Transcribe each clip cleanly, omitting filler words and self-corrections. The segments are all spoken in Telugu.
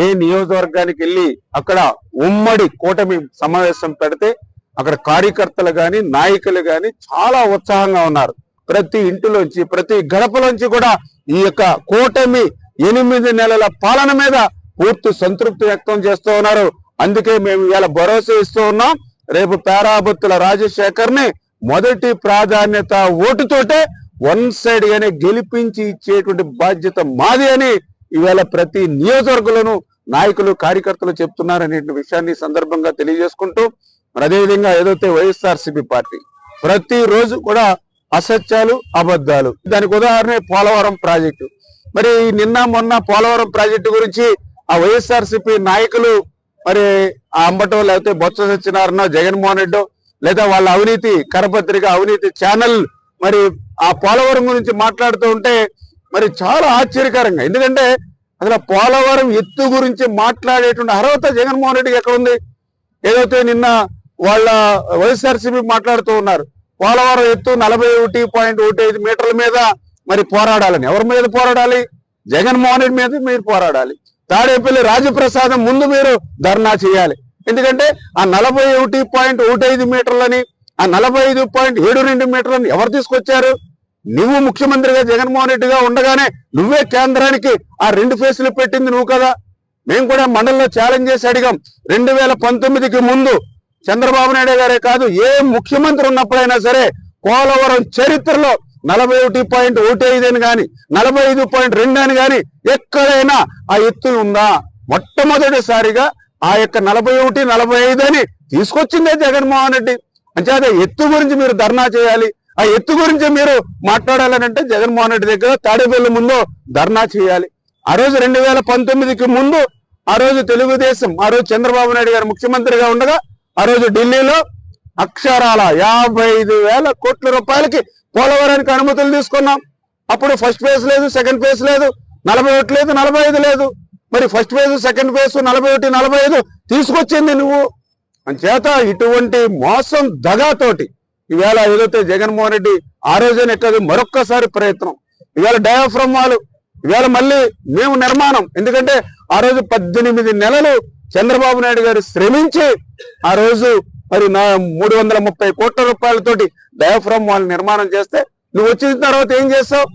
ఏ నియోజకవర్గానికి వెళ్ళి అక్కడ ఉమ్మడి కూటమి సమావేశం పెడితే అక్కడ కార్యకర్తలు గాని నాయకులు గాని చాలా ఉత్సాహంగా ఉన్నారు. ప్రతి ఇంటిలోంచి ప్రతి గడపలోంచి కూడా ఈ యొక్క కూటమి 8 నెలల పాలన మీద పూర్తి సంతృప్తి వ్యక్తం చేస్తూ ఉన్నారు. అందుకే మేము ఇవాళ భరోసా ఇస్తూ ఉన్నాం. రేపు పేరాబత్తుల రాజశేఖర్ ని మొదటి ప్రాధాన్యత ఓటుతోటే వన్ సైడ్ గానే గెలిపించి ఇచ్చేటువంటి బాధ్యత మాది అని ఇవాళ ప్రతి నియోజకవర్గంలోనూ నాయకులు కార్యకర్తలు చెప్తున్నారనే విషయాన్ని సందర్భంగా తెలియజేసుకుంటూ, మరి అదేవిధంగా ఏదైతే వైఎస్ఆర్సీపీ పార్టీ ప్రతిరోజు కూడా అసత్యాలు అబద్ధాలు, దానికి ఉదాహరణ పోలవరం ప్రాజెక్టు. మరి నిన్న మొన్న పోలవరం ప్రాజెక్టు గురించి ఆ వైఎస్ఆర్సీపీ నాయకులు మరి ఆ అంబటో లేకపోతే బొత్స సత్యనారాయణ జగన్మోహన్ రెడ్డి లేదా వాళ్ళ అవినీతి కరపత్రిక అవినీతి ఛానల్ మరి ఆ పోలవరం గురించి మాట్లాడుతూ ఉంటే మరి చాలా ఆశ్చర్యకరంగా, ఎందుకంటే అసలు పోలవరం ఎత్తు గురించి మాట్లాడేటువంటి అర్హత జగన్మోహన్ రెడ్డికి ఎక్కడ ఉంది? ఏదైతే నిన్న వాళ్ళ వైఎస్ఆర్సీపీ మాట్లాడుతూ ఉన్నారు పోలవరం ఎత్తు 41.15 మీటర్ల మీద మరి పోరాడాలని. ఎవరి మీద పోరాడాలి? జగన్మోహన్ రెడ్డి మీద మీరు పోరాడాలి. తాడేపల్లి రాజప్రసాదం ముందు మీరు ధర్నా చేయాలి. ఎందుకంటే ఆ 41.15 మీటర్లని ఆ 45.72 మీటర్లని ఎవరు తీసుకొచ్చారు? నువ్వు ముఖ్యమంత్రిగా జగన్మోహన్ రెడ్డిగా ఉండగానే నువ్వే కేంద్రానికి ఆ 2 ఫేసులు పెట్టింది నువ్వు కదా. మేము కూడా మండలిలో ఛాలెంజ్ చేసి అడిగాం. 2019కి ముందు చంద్రబాబు నాయుడు గారే కాదు ఏ ముఖ్యమంత్రి ఉన్నప్పుడైనా సరే పోలవరం చరిత్రలో 41.15 అని కానీ 45.2 అని కానీ ఎక్కడైనా ఆ ఎత్తు ఉందా? మొట్టమొదటిసారిగా ఆ యొక్క 41, 45 అని తీసుకొచ్చిందే జగన్మోహన్ రెడ్డి. అంచేత ఎత్తు గురించి మీరు ధర్నా చేయాలి. ఆ ఎత్తు గురించి మీరు మాట్లాడాలని అంటే జగన్మోహన్ రెడ్డి దగ్గర తాడేపల్లి ముందు ధర్నా చేయాలి. ఆ రోజు 2019కి ముందు ఆ రోజు తెలుగుదేశం ఆ రోజు చంద్రబాబు నాయుడు గారు ముఖ్యమంత్రిగా ఉండగా ఆ రోజు ఢిల్లీలో అక్షరాల 55,000 కోట్ల రూపాయలకి పోలవరానికి అనుమతులు తీసుకున్నాం. అప్పుడు ఫస్ట్ ఫేజ్ లేదు, సెకండ్ ఫేజ్ లేదు, 41 లేదు, 45 లేదు. మరి ఫస్ట్ ఫేజ్, సెకండ్ ఫేజ్, 41, 45 తీసుకొచ్చింది నువ్వు. అంచేత ఇటువంటి మోసం దగాతోటి ఈవేళ ఏదైతే జగన్మోహన్ రెడ్డి ఆ రోజున ఎక్కదు మరొక్కసారి ప్రయత్నం. ఇవాళ డయాఫ్రమ్ వాళ్ళు ఇవాళ మళ్ళీ మేము నిర్మాణం, ఎందుకంటే ఆ రోజు 18 నెలలు చంద్రబాబు నాయుడు గారు శ్రమించి ఆ రోజు మరి 330 కోట్ల రూపాయలతోటి డయాఫ్రమ్ వాళ్ళు నిర్మాణం చేస్తే నువ్వు వచ్చిన తర్వాత ఏం చేస్తావు?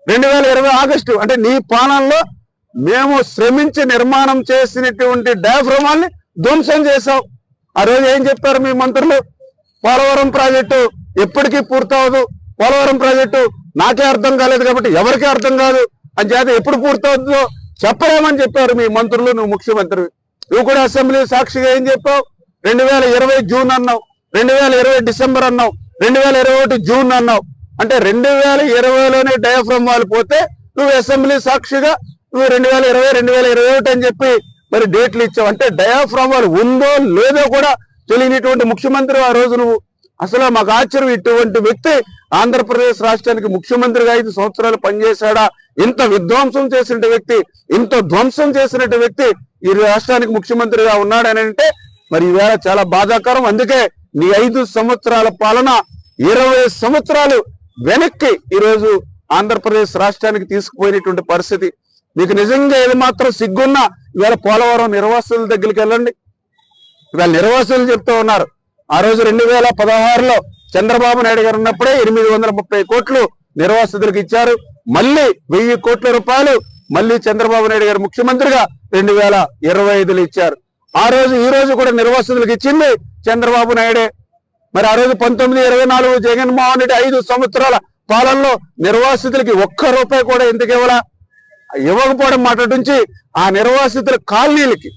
2020 ఆగస్టు అంటే నీ పాలనలో మేము శ్రమించి నిర్మాణం చేసినటువంటి డయాఫ్రమ్ వాళ్ళని ధ్వంసం చేశావు. ఆ రోజు ఏం చెప్పారు మీ మంత్రులు? పోలవరం ప్రాజెక్టు ఎప్పటికీ పూర్తవదు, పోలవరం ప్రాజెక్టు నాకే అర్థం కాలేదు కాబట్టి ఎవరికీ అర్థం కాదు అని చేత ఎప్పుడు పూర్తవుతుందో చెప్పలేమని చెప్పారు మీ మంత్రులు. నువ్వు ముఖ్యమంత్రి, నువ్వు కూడా అసెంబ్లీ సాక్షిగా ఏం చెప్పావు? 2020 జూన్ అన్నావు, 2020 డిసెంబర్ అన్నావు, 2021 జూన్ అన్నావు. అంటే 2020లోనే డయాఫ్రమ్ వాళ్ళు పోతే నువ్వు అసెంబ్లీ సాక్షిగా నువ్వు 2020, 2021 అని చెప్పి మరి డేట్లు ఇచ్చావు. అంటే డయాఫ్రమ్ వాళ్ళు ఉందో లేదో కూడా తెలియనిటువంటి ముఖ్యమంత్రి ఆ రోజు నువ్వు. అసలు మాకు ఆశ్చర్యం, ఇటువంటి వ్యక్తి ఆంధ్రప్రదేశ్ రాష్ట్రానికి ముఖ్యమంత్రిగా 5 సంవత్సరాలు పనిచేశాడా? ఇంత విధ్వంసం చేసిన వ్యక్తి, ఇంత ధ్వంసం చేసిన వ్యక్తి ఈ రాష్ట్రానికి ముఖ్యమంత్రిగా ఉన్నాడని అంటే మరి ఈవేళ చాలా బాధాకరం. అందుకే నీ 5 సంవత్సరాల పాలన 20 సంవత్సరాలు వెనక్కి ఈరోజు ఆంధ్రప్రదేశ్ రాష్ట్రానికి తీసుకుపోయినటువంటి పరిస్థితి. మీకు నిజంగా ఏది మాత్రం సిగ్గున్నా ఇవాళ పోలవరం నిర్వాసితుల దగ్గరికి వెళ్ళండి. ఇవాళ నిర్వాసితులు చెప్తూ ఉన్నారు ఆ రోజు 2016లో చంద్రబాబు నాయుడు గారు ఉన్నప్పుడే 830 కోట్లు నిర్వాసితులకు ఇచ్చారు. మళ్ళీ 1000 కోట్ల రూపాయలు మళ్ళీ చంద్రబాబు నాయుడు గారు ముఖ్యమంత్రిగా 2025లో ఇచ్చారు. ఆ రోజు ఈ రోజు కూడా నిర్వాసితులకు ఇచ్చింది చంద్రబాబు నాయుడే. మరి ఆ రోజు 1924 జగన్మోహన్ రెడ్డి 5 సంవత్సరాల పాలనలో నిర్వాసితులకి ₹1 కూడా ఎందుకు ఇవ్వకపోవడం మాట నుంచి ఆ నిర్వాసితుల కాలనీలకి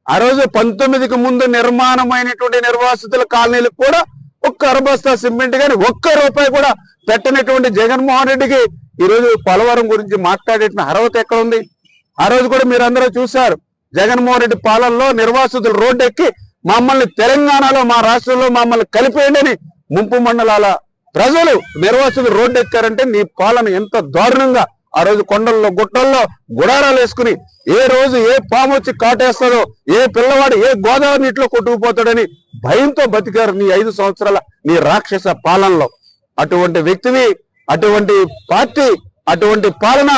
ఆ రోజు 19కి ముందు నిర్మాణమైనటువంటి నిర్వాసితుల కాలనీలకు కూడా ఒక్క అరబస్తా సిమెంట్ కానీ ₹1 కూడా పెట్టినటువంటి జగన్మోహన్ రెడ్డికి ఈ రోజు పోలవరం గురించి మాట్లాడే అర్హత ఎక్కడ ఉంది? ఆ రోజు కూడా మీరందరూ చూశారు జగన్మోహన్ రెడ్డి పాలనలో నిర్వాసితులు రోడ్డు ఎక్కి మమ్మల్ని తెలంగాణలో మా రాష్ట్రంలో మమ్మల్ని కలిపేయండి అని ముంపు మండలాల ప్రజలు నిర్వాసితులు రోడ్డు ఎక్కారంటే నీ పాలన ఎంత దారుణంగా ఆ రోజు కొండల్లో గుట్టల్లో గుడారాలు వేసుకుని ఏ రోజు ఏ పాము వచ్చి కాటేస్తుందో, ఏ పిల్లవాడు ఏ గోదావరి నీటిలో కొట్టుకుపోతాడని భయంతో బతికారు నీ 5 సంవత్సరాల నీ రాక్షస పాలనలో. అటువంటి వ్యక్తివి, అటువంటి పార్టీ, అటువంటి పాలన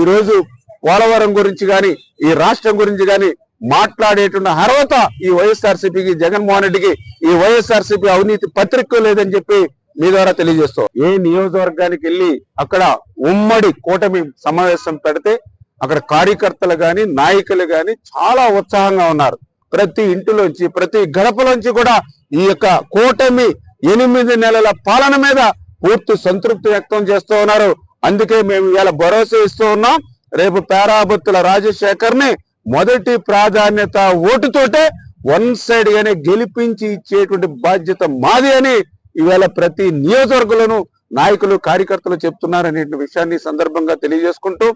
ఈరోజు పోలవరం గురించి గాని ఈ రాష్ట్రం గురించి గాని మాట్లాడేటువంటి అర్హత ఈ వైఎస్ఆర్సీపీకి, జగన్మోహన్ రెడ్డికి ఈ వైఎస్ఆర్సీపీ అవినీతి పత్రిక లేదని చెప్పి మీ ద్వారా తెలియజేస్తాం. ఏ నియోజకవర్గానికి వెళ్ళి అక్కడ ఉమ్మడి కూటమి సమావేశం పెడితే అక్కడ కార్యకర్తలు గాని నాయకులు గాని చాలా ఉత్సాహంగా ఉన్నారు. ప్రతి ఇంటిలోంచి ప్రతి గడపలోంచి కూడా ఈ యొక్క కూటమి 8 నెలల పాలన మీద పూర్తి సంతృప్తి వ్యక్తం చేస్తూ ఉన్నారు. అందుకే మేము ఇవాళ భరోసా ఇస్తూ ఉన్నాం. రేపు పేరాబత్తుల రాజశేఖర్ ని మొదటి ప్రాధాన్యత ఓటుతోటే వన్ సైడ్ గానే గెలిపించి ఇచ్చేటువంటి బాధ్యత మాది అని ఇవాళ ప్రతి నియోజకవర్గంలోనూ నాయకులు కార్యకర్తలు చెప్తున్నారనే విషయాన్ని సందర్భంగా తెలియజేసుకుంటూ,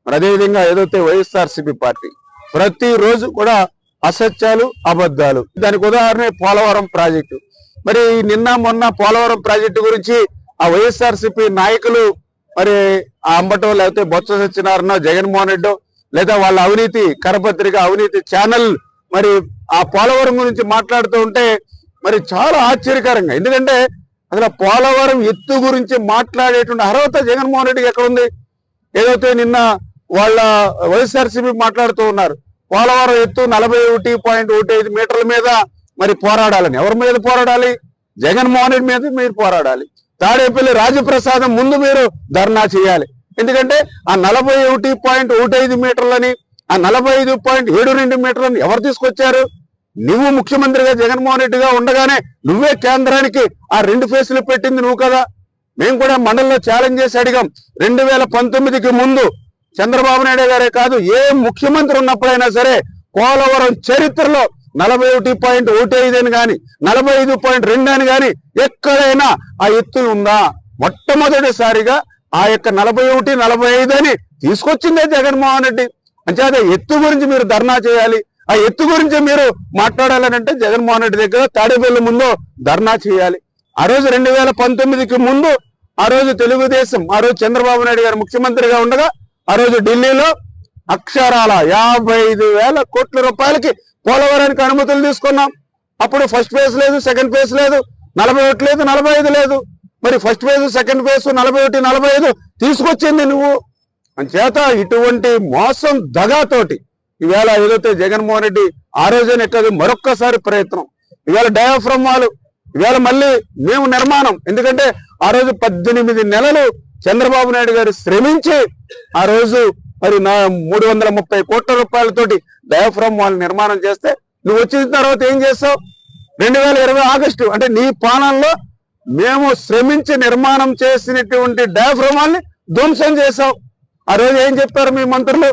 మరి అదేవిధంగా ఏదైతే వైఎస్ఆర్సీపీ పార్టీ ప్రతిరోజు కూడా అసత్యాలు అబద్ధాలు, దానికి ఉదాహరణ పోలవరం ప్రాజెక్టు. మరి నిన్న మొన్న పోలవరం ప్రాజెక్టు గురించి ఆ వైఎస్ఆర్సీపీ నాయకులు మరి ఆ అంబటో లేకపోతే బొత్స సత్యనారాయణ, జగన్మోహన్ రెడ్డి లేదా వాళ్ళ అవినీతి కరపత్రిక అవినీతి ఛానల్ మరి ఆ పోలవరం గురించి మాట్లాడుతూ ఉంటే మరి చాలా ఆశ్చర్యకరంగా, ఎందుకంటే అసలు పోలవరం ఎత్తు గురించి మాట్లాడేటువంటి అర్హత జగన్మోహన్ రెడ్డికి ఎక్కడ ఉంది? ఏదైతే నిన్న వాళ్ళ వైఎస్ఆర్సీపీ మాట్లాడుతూ ఉన్నారు, పోలవరం ఎత్తు 41.15 మీటర్ల మీద మరి పోరాడాలని. ఎవరి మీద పోరాడాలి? జగన్మోహన్ రెడ్డి మీద మీరు పోరాడాలి. తాడేపల్లి రాజప్రసాదం ముందు మీరు ధర్నా చేయాలి. ఎందుకంటే ఆ 41.15 మీటర్లని, ఆ 45.72 మీటర్లని ఎవరు తీసుకొచ్చారు? నువ్వు ముఖ్యమంత్రిగా జగన్మోహన్ రెడ్డిగా ఉండగానే నువ్వే కేంద్రానికి ఆ 2 ఫేసులు పెట్టింది నువ్వు కదా. మేము కూడా మండలిలో ఛాలెంజ్ చేసి అడిగాం. 2019కి ముందు చంద్రబాబు నాయుడు గారే కాదు, ఏ ముఖ్యమంత్రి ఉన్నప్పుడైనా సరే పోలవరం చరిత్రలో 41.15 అని కానీ 45.2 అని కానీ ఎక్కడైనా ఆ ఎత్తు ఉందా? మొట్టమొదటిసారిగా ఆ యొక్క 41, 45 అని తీసుకొచ్చిందే జగన్మోహన్ రెడ్డి. అంచేత ఎత్తు గురించి మీరు ధర్నా చేయాలి. ఆ ఎత్తు గురించి మీరు మాట్లాడాలని అంటే జగన్మోహన్ రెడ్డి దగ్గర తాడేపల్లి ముందు ధర్నా చేయాలి. ఆ రోజు 2019కి ముందు ఆ రోజు తెలుగుదేశం, ఆ రోజు చంద్రబాబు నాయుడు గారు ముఖ్యమంత్రిగా ఉండగా ఆ రోజు ఢిల్లీలో అక్షరాల 55,000 కోట్ల రూపాయలకి పోలవరానికి అనుమతులు తీసుకున్నాం. అప్పుడు ఫస్ట్ ఫేజ్ లేదు, సెకండ్ ఫేజ్ లేదు, 41 లేదు, 45 లేదు. మరి ఫస్ట్ ఫేజ్, సెకండ్ ఫేజ్, 41, 45 తీసుకొచ్చింది నువ్వు. అంచేత ఇటువంటి మోసం దగాతోటి ఇవాళ ఏదైతే జగన్మోహన్ రెడ్డి ఆ రోజున ఎక్కదు మరొక్కసారి ప్రయత్నం, ఇవాళ డయాఫ్రమ్ వాళ్ళు ఇవాళ మళ్ళీ మేము నిర్మాణం. ఎందుకంటే ఆ రోజు 18 నెలలు చంద్రబాబు నాయుడు గారు శ్రమించి ఆ రోజు మరి 330 కోట్ల రూపాయలతోటి డయాఫ్రమ్ వాళ్ళు నిర్మాణం చేస్తే నువ్వు వచ్చిన తర్వాత ఏం చేస్తావు? 2020 ఆగస్టు అంటే నీ పాలనలో మేము శ్రమించి నిర్మాణం చేసినటువంటి డయాఫ్రమ్ వాళ్ళని ధ్వంసం చేశావు. ఆ రోజు ఏం చెప్పారు మీ మంత్రులు?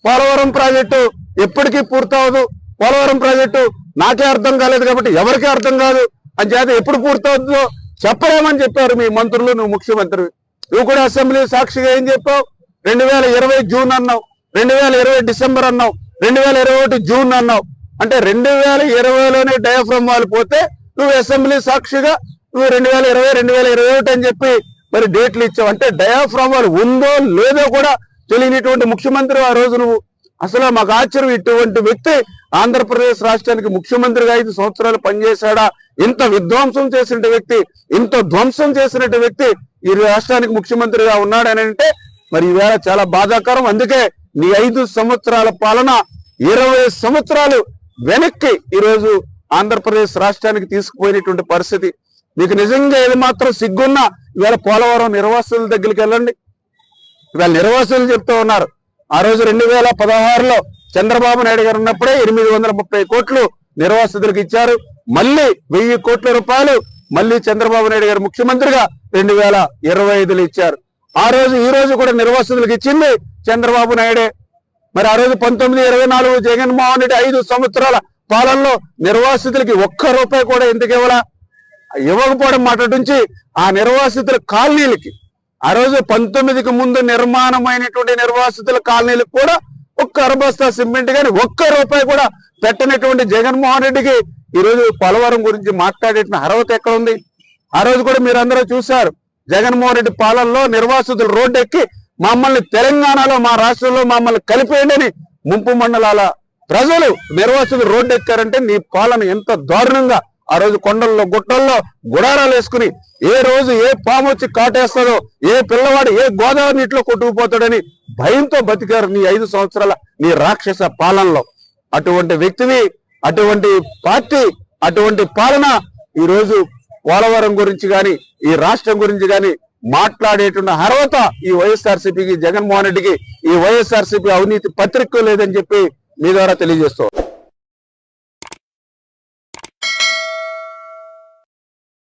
పోలవరం ప్రాజెక్టు ఎప్పటికీ పూర్తవదు, పోలవరం ప్రాజెక్టు నాకే అర్థం కాలేదు కాబట్టి ఎవరికీ అర్థం కాదు అని చేత ఎప్పుడు పూర్తవుతుందో చెప్పలేమని చెప్పారు మీ మంత్రులు. నువ్వు ముఖ్యమంత్రి, నువ్వు కూడా అసెంబ్లీ సాక్షిగా ఏం చెప్పావు? 2020 జూన్ అన్నావు, 2020 డిసెంబర్ అన్నావు, 2021 జూన్ అన్నావు. అంటే 2020లోనే డయాఫ్రమ్ వాళ్ళు పోతే నువ్వు అసెంబ్లీ సాక్షిగా నువ్వు 2020, 2021 అని చెప్పి మరి డేట్లు ఇచ్చావు. అంటే డయాఫ్రమ్ వాళ్ళు ఉందో లేదో కూడా తెలియనిటువంటి ముఖ్యమంత్రి ఆ రోజు నువ్వు. అసలు మాకు ఆశ్చర్యం, ఇటువంటి వ్యక్తి ఆంధ్రప్రదేశ్ రాష్ట్రానికి ముఖ్యమంత్రిగా 5 సంవత్సరాలు పనిచేశాడా? ఇంత విధ్వంసం చేసిన వ్యక్తి, ఇంత ధ్వంసం చేసిన వ్యక్తి ఈ రాష్ట్రానికి ముఖ్యమంత్రిగా ఉన్నాడని అంటే మరి ఈవేళ చాలా బాధాకరం. అందుకే నీ 5 సంవత్సరాల పాలన 20 సంవత్సరాలు వెనక్కి ఈరోజు ఆంధ్రప్రదేశ్ రాష్ట్రానికి తీసుకుపోయినటువంటి పరిస్థితి. మీకు నిజంగా ఏది మాత్రం సిగ్గున్నా ఇవాళ పోలవరం నిర్వాసితుల దగ్గరికి వెళ్ళండి. ఇవాళ నిర్వాసితులు చెప్తూ ఉన్నారు, ఆ రోజు 2016లో చంద్రబాబు నాయుడు గారు ఉన్నప్పుడే 830 కోట్లు నిర్వాసితులకు ఇచ్చారు. మళ్ళీ 1000 కోట్ల రూపాయలు మళ్ళీ చంద్రబాబు నాయుడు గారు ముఖ్యమంత్రిగా 2025లో ఇచ్చారు. ఆ రోజు ఈ రోజు కూడా నిర్వాసితులకు ఇచ్చింది చంద్రబాబు నాయుడే. మరి ఆ రోజు 1924 జగన్మోహన్ రెడ్డి 5 సంవత్సరాల పాలనలో నిర్వాసితులకి ₹1 కూడా ఎందుకు ఇవ్వకపోవడం మాట నుంచి ఆ నిర్వాసితుల కాలనీలకి ఆ రోజు 19కి ముందు నిర్మాణమైనటువంటి నిర్వాసితుల కాలనీలకు కూడా 1 బస్తా సిమెంట్ కానీ ₹1 కూడా పెట్టనటువంటి జగన్మోహన్ రెడ్డికి ఈ రోజు పోలవరం గురించి మాట్లాడే అర్హత ఎక్కడ ఉంది? ఆ రోజు కూడా మీరందరూ చూశారు, జగన్మోహన్ రెడ్డి పాలనలో నిర్వాసితులు రోడ్డు ఎక్కి మమ్మల్ని తెలంగాణలో మా రాష్ట్రంలో మమ్మల్ని కలిపేయండి అని ముంపు మండలాల ప్రజలు నిర్వాసితులు రోడ్డు ఎక్కారంటే నీ పాలన ఎంత దారుణంగా ఆ రోజు కొండల్లో గుట్టల్లో గుడారాలు వేసుకుని ఏ రోజు ఏ పాము వచ్చి కాటేస్తుందో, ఏ పిల్లవాడు ఏ గోదావరి నీటిలో కొట్టుకుపోతాడని భయంతో బతికారు నీ 5 సంవత్సరాల నీ రాక్షస పాలనలో. అటువంటి వ్యక్తివి, అటువంటి పార్టీ, అటువంటి పాలన ఈ రోజు పోలవరం గురించి గాని ఈ రాష్ట్రం గురించి గాని మాట్లాడేటువంటి అర్హత ఈ వైఎస్ఆర్సీపీకి, జగన్మోహన్ రెడ్డికి, ఈ వైఎస్ఆర్సీపీ అవినీతి పత్రిక లేదని చెప్పి మీ ద్వారా తెలియజేస్తాం.